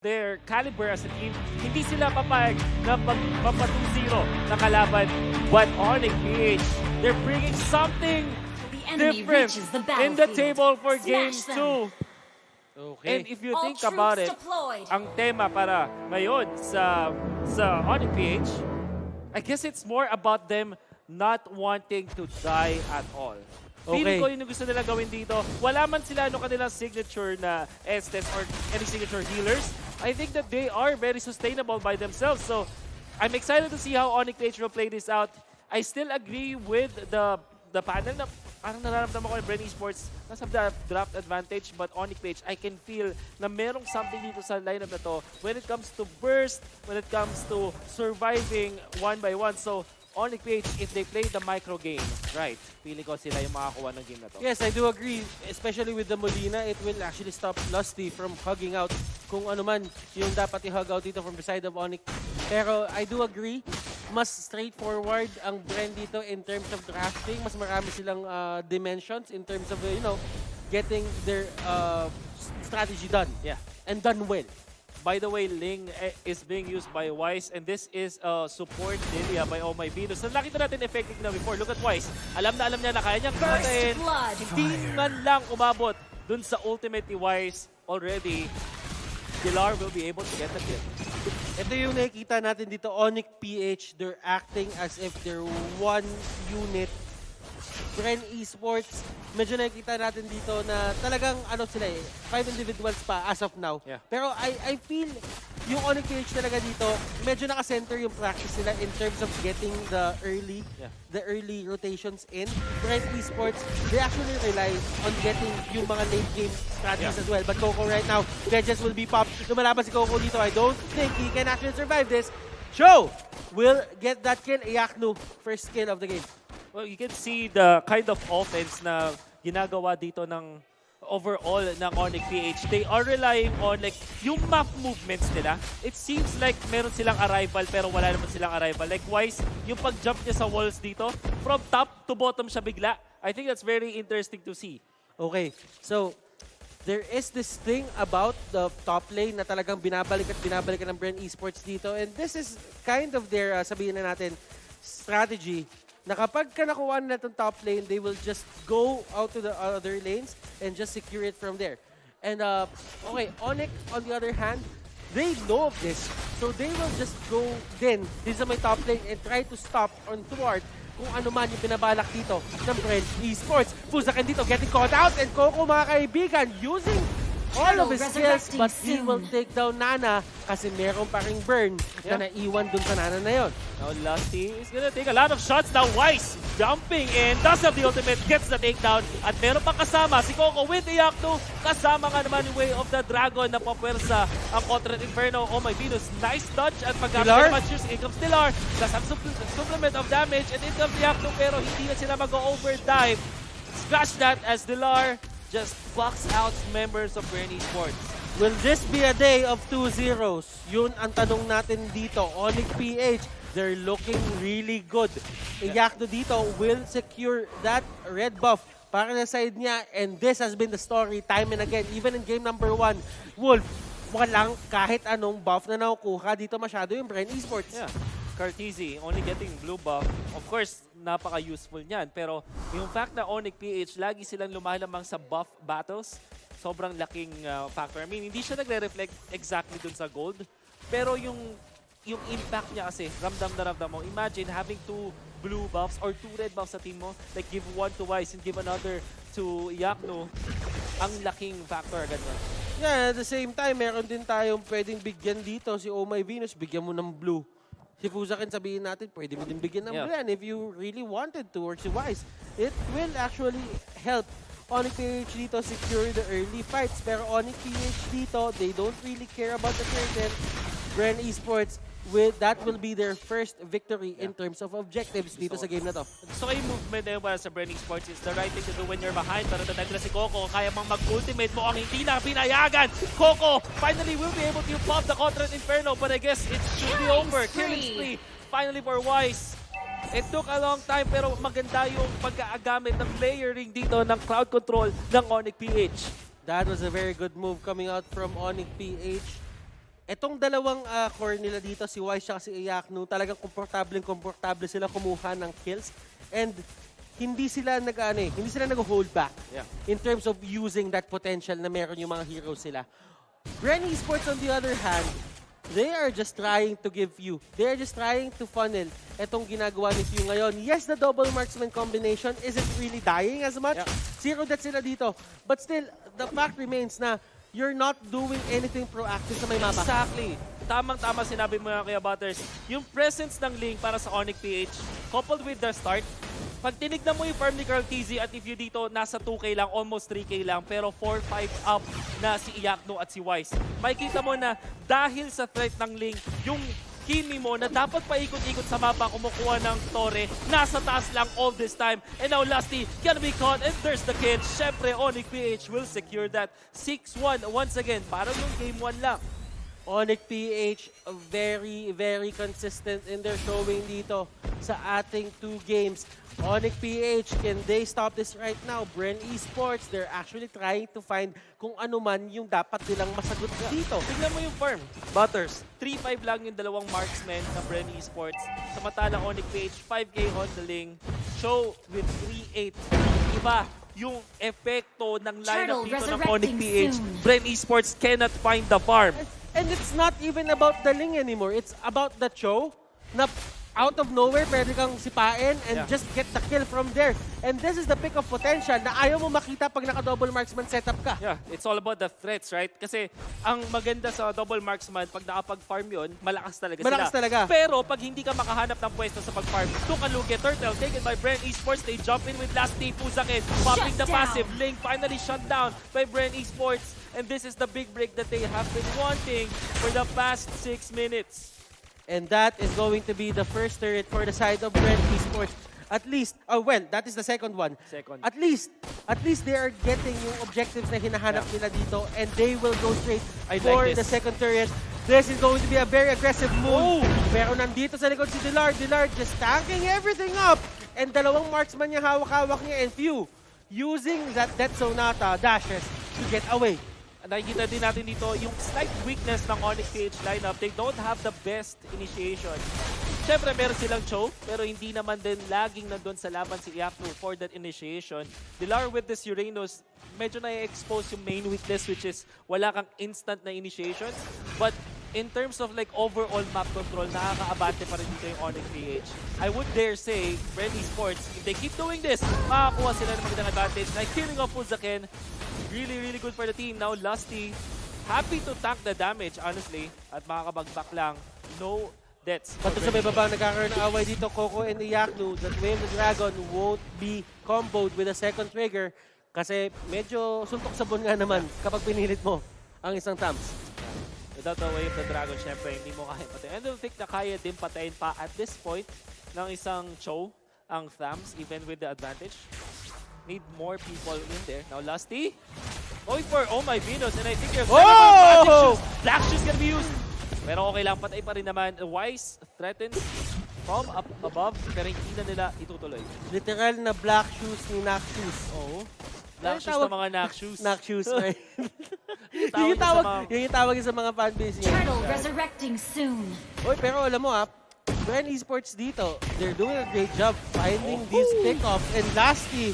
their caliber as a team, hindi sila papayag na magpapa 2-0 na kalaban. But Onic PH, they're bringing something different in the table for Game 2. Okay. And if you think about it, ang tema para ngayon sa Onic PH, I guess it's more about them not wanting to die at all. Feeling ko yun yung gusto nila gawin dito. Wala man sila kanilang signature na Estes or any signature healers. I think that they are very sustainable by themselves. So, I'm excited to see how Onic PH will play this out. I still agree with the panel na parang nararamdaman ko ni Bren Esports nasa draft advantage, but Onic PH, I can feel na merong something dito sa lineup na to when it comes to burst, when it comes to surviving 1-by-1. So, Onic PH, if they play the micro game, right, feeling ko sila yung makakuha ng game na to. Yes, I do agree. Especially with the Molina, it will actually stop Lusty from hugging out kung ano man yung dapat i-hug out dito from the side of Onic. Pero I do agree, mas straightforward ang Bren dito in terms of drafting. Mas marami silang dimensions in terms of, getting their strategy done. Yeah. And done well. By the way, Ling is being used by Wise, and this is support Lilia by MRVii. So nakita natin effective na before. Look at Wise. Alam niya na kaya niyang katayin. Hindi man lang umabot dun sa ultimate ni Wise already. Dilar will be able to get the kill. Ito yung nakikita natin dito, Onic PH, they're acting as if they're one unit. Bren Esports, medyo nakikita natin dito na talagang sila 5 individuals pa as of now. Yeah. Pero I feel yung Onic PH talaga dito, medyo naka-center yung practice nila in terms of getting the early rotations in. Bren Esports, they actually rely on getting yung mga late game strategies as well. But Coco right now, Vegas will be popped. Lumalaban si Coco dito. I don't think he can actually survive this. Cho will get that kill. Iyaknu, first kill of the game. Well, you can see the kind of offense na ginagawa dito ng overall ng Onic PH. They are relying on yung map movements nila. It seems like meron silang arrival pero wala naman silang arrival. Likewise, yung pag-jump niya sa walls dito, from top to bottom siya bigla. I think that's very interesting to see. Okay, so there is this thing about the top lane na talagang binabalik ng Bren Esports dito. And this is kind of their, sabihin na natin, strategy na kapag ka nakuha nila itong top lane, they will just go out to the other lanes and just secure it from there. And, okay, Onic, on the other hand, they know of this. So they will just go din sa may top lane and try to stop on thwart kung ano man yung binabalak dito ng Bren Esports. Fusakin dito, getting caught out, and Coco, mga kaibigan, using all of his skills, but he will take down Nana kasi meron pa ring burn na naiwan dun sa Nana na yun. Now Lusty is gonna take a lot of shots. Now Wise jumping in, does have the ultimate, gets the takedown. At meron pang kasama si Coco with Iyaknu. Kasama nga naman yung Way of the Dragon na papwersa ang Contract Inferno. Oh my Venus, nice dodge at pagkakita naman cheers. In comes Dilar, plus ang supplement of damage, and in comes Iyaknu pero hindi na sila mag-overdrive. Scratch that as Dilar just box out members of Bren Esports. Will this be a day of 2-0s? Yun ang tanong natin dito. Onic PH, they're looking really good. Iyaknu dito will secure that red buff para sa side niya, and this has been the story time and again. Even in game number 1, Wolf, walang kahit anong buff na nakukuha dito masyado yung Bren Esports. Yeah. Cartesi only getting blue buff. Of course, napaka-useful niyan. Pero yung fact na Onic PH, lagi silang lumalamang sa buff battles, sobrang laking factor. I mean, hindi siya nagre-reflect exactly dun sa gold. Pero yung impact niya kasi, ramdam na ramdam mo. Imagine having 2 blue buffs or 2 red buffs sa team mo. Like, give one to Wise and give another to Iyaknu. Ang laking factor agad nun. Yeah, at the same time, meron din tayong pwedeng bigyan dito. Si Oh My Venus, bigyan mo ng blue. Si Fusakin, sabihin natin, pwede mo din bigyan ng Bren if you really wanted to, or si Wise. It will actually help Onic PH dito secure the early fights. Pero Onic PH dito, they don't really care about the curtain. Bren Esports, that will be their first victory in terms of objectives dito sa game na to. So yung movement na yun para sa Bren Esports is the right thing to do when you're behind. Pero tatag na si Coco, kaya mang mag-ultimate mo ang hindi na pinayagan. Coco finally will be able to pop the Contract Inferno, but I guess it should be over. Killing spree finally for Wise. It took a long time pero maganda yung pagkaagamit ng layering dito ng crowd control ng Onic PH. That was a very good move coming out from Onic PH. Etong dalawang core nila dito, si Wise at si Iyaknu, talagang komportable sila kumuha ng kills. And hindi sila nag-hold back in terms of using that potential na meron yung mga heroes sila. Bren Esports on the other hand, they are just trying to give you. They are just trying to funnel etong ginagawa ni Few ngayon. Yes, the double marksman combination isn't really dying as much. Zero death sila dito. But still, the fact remains na you're not doing anything proactive sa may mapa. Exactly. Tamang-tama sinabi mo nga kaya Butters. Yung presence ng Link para sa Onic PH, coupled with the start, pag tinignan mo yung farm ni Carl TZ at if you dito, nasa 2K lang, almost 3K lang, pero 4-5 up na si Iyaknu at si Wise. Makikita mo na dahil sa threat ng Link, yung Kimi mo na dapat paikot-ikot sa mapa kumukuha ng Torre, nasa taas lang all this time. And now Lusty gonna be caught and there's the kill. Syempre, Onic PH will secure that 6-1 once again. Parang yung game 1 lang. Onic PH, very, very consistent in their showing dito sa ating 2 games. Onic PH, can they stop this right now? Bren Esports, they're actually trying to find kung ano man yung dapat nilang masagot dito. Tignan mo yung farm. Butters, 3-5 lang yung dalawang marksmen ng Bren Esports. Samantalang Onic PH, 5K on the Ling. Show with 3-8. Iba yung epekto ng lineup dito ng Onic PH. Bren Esports cannot find the farm. And it's not even about the Ling anymore. It's about the Cho na out of nowhere, pwede kang sipain and just get the kill from there. And this is the pick of potential na ayaw mo makita pag naka-double marksman setup ka. Yeah, it's all about the threats, right? Kasi ang maganda sa double marksman, pag nakapag-farm yun, malakas talaga sila. Malakas talaga. Pero pag hindi ka makahanap ng pwesto sa pag-farm, Tukaluke, Turtle, taken by Bren Esports, they jump in with Lasty, Puzakin, popping the passive. Link finally shut down by Bren Esports. And this is the big break that they have been wanting for the past 6 minutes. And that is going to be the first turret for the side of Bren Esports. At least, that is the second one. At least they are getting yung objectives na hinahanap nila dito and they will go straight for the second turret. This is going to be a very aggressive move. Pero nandito sa likod si Dillard. Dillard just tanking everything up. And dalawang marksman niya hawak-hawak niya and Few using that Death Sonata dashes to get away. Nakikita din natin dito yung slight weakness ng Onic PH lineup. They don't have the best initiation. Siyempre, meron silang Cho, pero hindi naman din laging nandun sa laban si Iyaknu for that initiation. Dilar with this Uranus, medyo na-expose yung main weakness which is wala kang instant na initiations. But in terms of like overall map control, nakaka-abante pa rin dito yung Onic PH. I would dare say, Bren Esports, if they keep doing this, makakuha sila ng magandang advantage. Like killing off Puzakin, really, really good for the team. Now, Lusty, happy to tank the damage, honestly. At makakabagback lang. No deaths. Pati sa may baba, nagkakaroon ng away dito, Coco and Iyaknu. That way the Dragon won't be comboed with a second trigger. Kasi medyo suntok sa bon nga naman kapag pinilit mo ang isang Tams. Without the wave, the Dragon, syempre, hindi mo kaya patayin. And I think na kaya din patayin pa at this point ng isang Cho, ang Thams, even with the advantage. Need more people in there. Now, Lusty going for Oh My Venus, and I think there's magic shoes. Black shoes can be used. Pero okay lang, patay pa rin naman. Wise threatens from up above, pero hindi na nila itutuloy. Literal na black shoes ni Knock Shoes. Oo. Black shoes na mga Knock Shoes. Knock Shoes, right? Yung tawag sa mga fanbase niya. Turtle resurrecting soon. Oy, pero alam mo Bren Esports dito, they're doing a great job finding these pickoffs. And Lasty,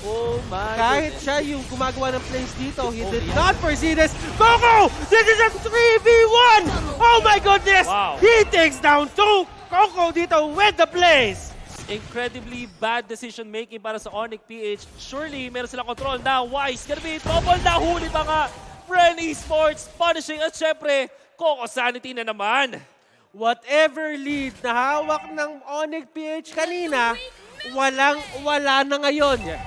kahit siya yung gumagawa ng plays dito, he did not foresee this. Coco! This is a 3v1! Oh my goodness! Wow. He takes down 2! Coco dito with the plays! Incredibly bad decision making para sa Onic PH. Surely, meron silang control. Now, Wise gonna be trouble. Nahuli pa nga. Bren Esports punishing. At syempre, Coco Sanity na naman. Whatever lead na hawak ng Onic PH kanina, wala na ngayon. Yeah.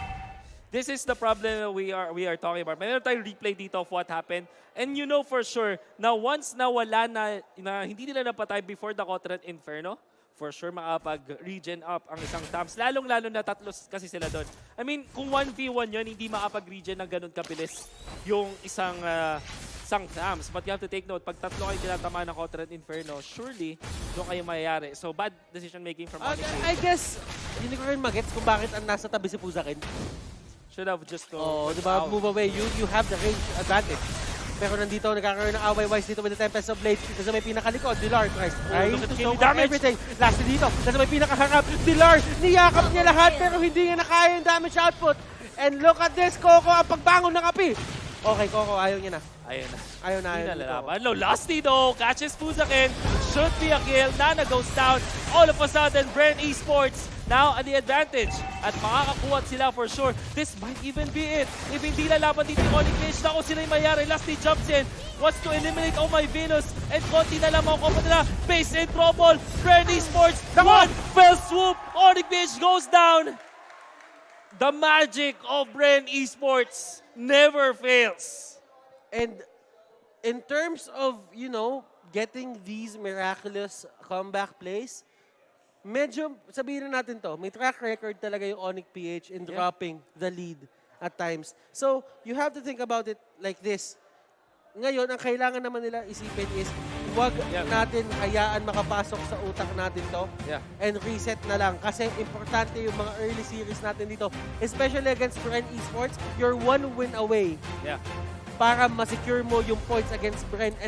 This is the problem we are talking about. Meron tayong replay dito of what happened. And you know for sure, na once na wala na hindi nila napatay before the Cotret Inferno, for sure makapag-regen up ang isang Tams. Lalong-lalo na tatlo kasi sila doon. I mean, kung 1v1 yun, hindi makapag-regen ng ganun kabilis yung isang Tams. But you have to take note, pag tatlo kayo tinatama ng Cotret Inferno, surely doon kayo mayayari. So, bad decision making from Onic. I guess, hindi ko rin magets kung bakit ang nasa tabi si Puzakin. Should have just go diba, move away. You have the range advantage. Pero nandito, nagkakaroon ng away-wise dito with the Tempest of Blade. Nasa may pinakalikod, Dilar tries look at to the show damage. everything. Last dito, nasa may pinakaharap, Dilar, niyakap niya lahat pero hindi niya nakaya yung damage output. And look at this, Coco, ang pagbangon ng api. Okay, Coco, ayaw niya na. Ayun na. Ayaw na, Hindi ayaw na ni Coco. lalaban. No, Lusty though, catches Fuzakin. Should be a kill. Nana goes down. All of a sudden, Bren Esports now at the advantage. At makakakuha sila for sure. This might even be it. If hindi lalaban dito yung Onic Cage, naku sila yung mayari. Lusty jumps in. Wants to eliminate Oh My Venus. And konti na lang mga kompa nila. Base in trouble. Bren Esports. One fell swoop. Onic Cage goes down. The magic of Bren Esports never fails. And in terms of, you know, getting these miraculous comeback plays, medyo, sabihin na natin to, may track record talaga yung Onic PH in dropping the lead at times. So, you have to think about it like this. Ngayon, ang kailangan naman nila isipin is, huwag natin hayaan makapasok sa utak natin to and reset na lang. Kasi importante yung mga early series natin dito. Especially against Bren Esports, you're one win away para ma-secure mo yung points against Bren. And